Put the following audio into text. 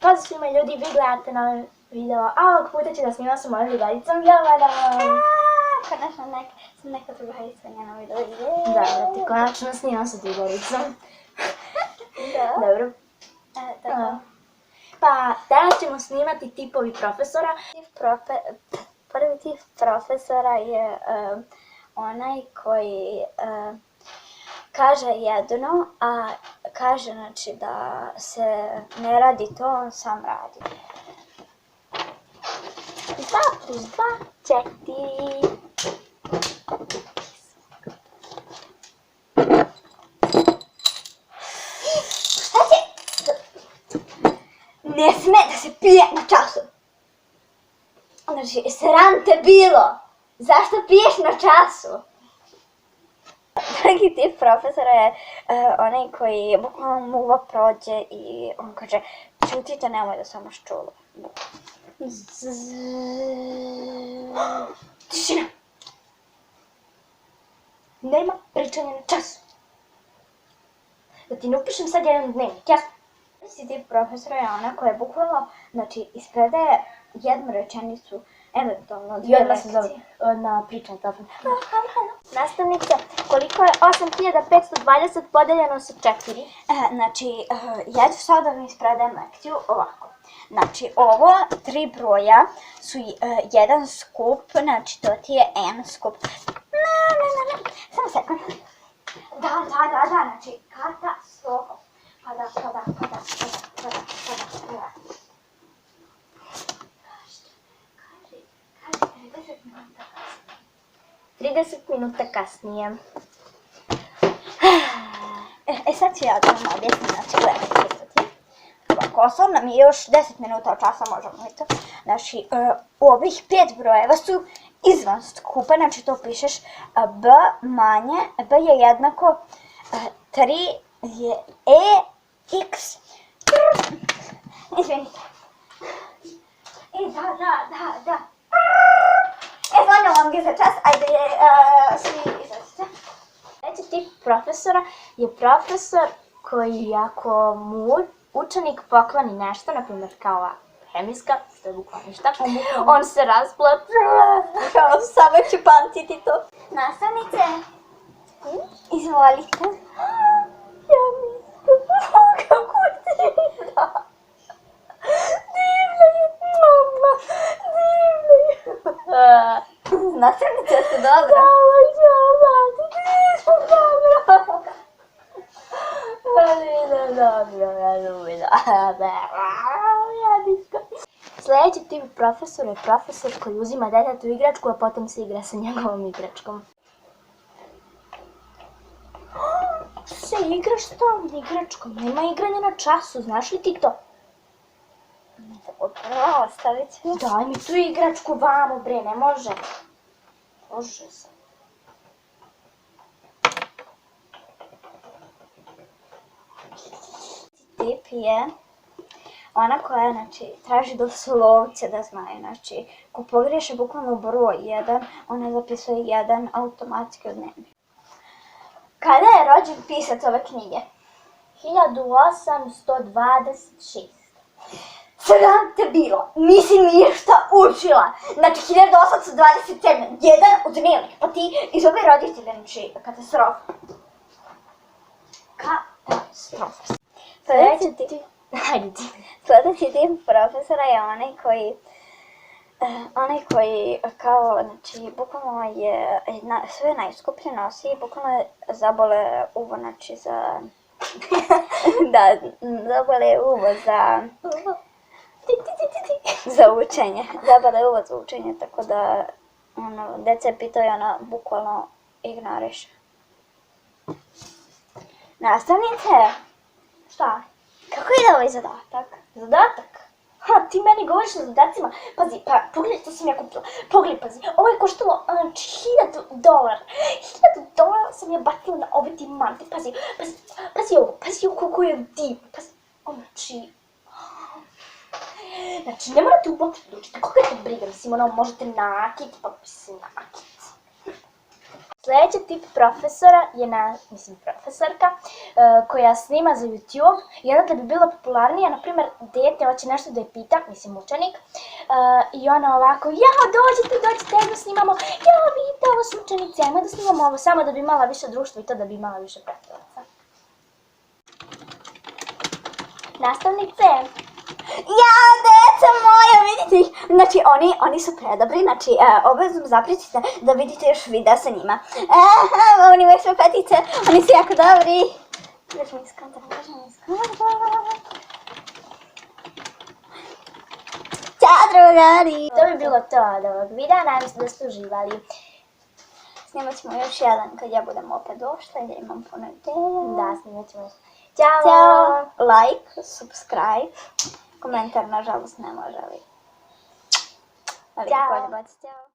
Pozdrav svima ljudi, vi gledate novi video, a ovog puta ću da snimam sa mojom drugaricom Jovanom. Konačno sam neka drugarica njena video. Da, ti konačno snimam sa drugaricom. Da. Dobro. Tako. Pa danas ćemo snimati tipovi profesora. Prvi tip profesora je onaj koji kaže jedno, a kaže znači da se ne radi to, on sam radi. 2 + 2 = 4. Šta će? Ne sme da se pije na času. Znači, sram te bilo. Zašto piješ na času? Drugi tip profesora je onaj koji bukvalno muva prođe i on kaže čutite, nemoj da sam vas čula. Tišina! Nema pričanja na času. Da ti ne upišem sad jedan dnevnik, jasno? Treći tip profesora je ona koja bukvalno, znači, ispredaje jednu rečenicu, eventualno dvije I odmah se lekcije. zove na pričanje telefon. Nastavnice, Koliko je 8520 podeljeno sa 4? znači, ja ću sad da vam ispredajem lekciju ovako. Znači, ovo 3 broja su jedan skup, znači to ti je n skup. Ne, samo sekund. Da, znači, katastrofa. Pada. 30 minuta kasnije. Sad ću ja da vam objasnim, znači, gledajte. Ovako, osnovno mi je još 10 minuta od časa, možemo mi to. Znači, ovih 5 brojeva su izvan skupa, znači to pišeš b manje, b je jednako 3 je x. Izvinite. Da. Zvonio vam ga za čas, ajde svi izrazite. Treći tip profesora je profesor koji ako mu učenik pokloni nešto, na primjer kao hemijska, što je bukvalno ništa, on se rasplače. Kao samo ću pamtiti to. Nastavnice, izvolite. Kako divna! Divna je mama! Divna je! Nastavnice su dobro. Sljedeći tip profesora je profesor koji uzima detetu igračku, a potom se igra sa njegovom igračkom. Se igraš s tom igračkom, nema igranja na času, znaš li ti to? Dobro, ostavit ću. Daj mi tu igračku vamo, bre, ne može. Može se. Tip je ona koja, znači, traži doslovce da znaju, znači, ko pogriješi bukvalno broj 1, ona zapisuje 1 automatski od dnevnika. Kada je rođen pisac ove knjige? 1826. Sram te bilo, nisi ništa učila. Znači, 1827, 1 od dnevnika, pa ti iz ove roditelje, znači, katastrofa. Katastrofa. Sljedeći tip profesora je onaj koji kao, znači, bukvalno je sve najskuplje nosi i bukvalno je zabole uvo, znači, za... Da, zabole uvo za učenje. Zabole uvo za učenje, tako da, dece pitaju, ona bukvalno ignoriše. Nastavnice, Šta? kako ide ovaj zadatak? Zadatak? Ti meni govoriš o zadacima? Pazi, pa pogledaj što sam ja kupila. Pogledaj, pazi, ovo je koštalo $1000. $1000 sam ja bacila na ove dimante. Pazi ovo kako je divno. Pazi, znači, ne morate uopšte da učite. Koga te briga, mislim, možete nakit, pa se nakit. Sljedeći tip profesora je profesorka koja snima za YouTube i onda da bi bila popularnija, na primjer, dete hoće nešto da je pita, učenik, i ona ovako, jao, dođite, ajmo snimamo, jao, vidite, ovo su učenici, ajmo da snimamo ovo, samo da bi imala više društva i to da bi imala više pratilaca. Nastavnice! Ja, deca moja, vidite ih. Znači, oni su predobri, znači, obavezno zapratite da vidite još videa sa njima. Oni imaju sve petice, oni su jako dobri. Drži mi skandar. Ćao, drugari! To bi bilo to od ovog videa, nadam se da ste uživali. Snimat ćemo još jedan kad ja budem opet došla jer imam puno ideja. Da, snimat ćemo još. Ćao! Ćao! Like, subscribe, komentar nažalost ne može, ali... Ćao! Bolje baci, ćao!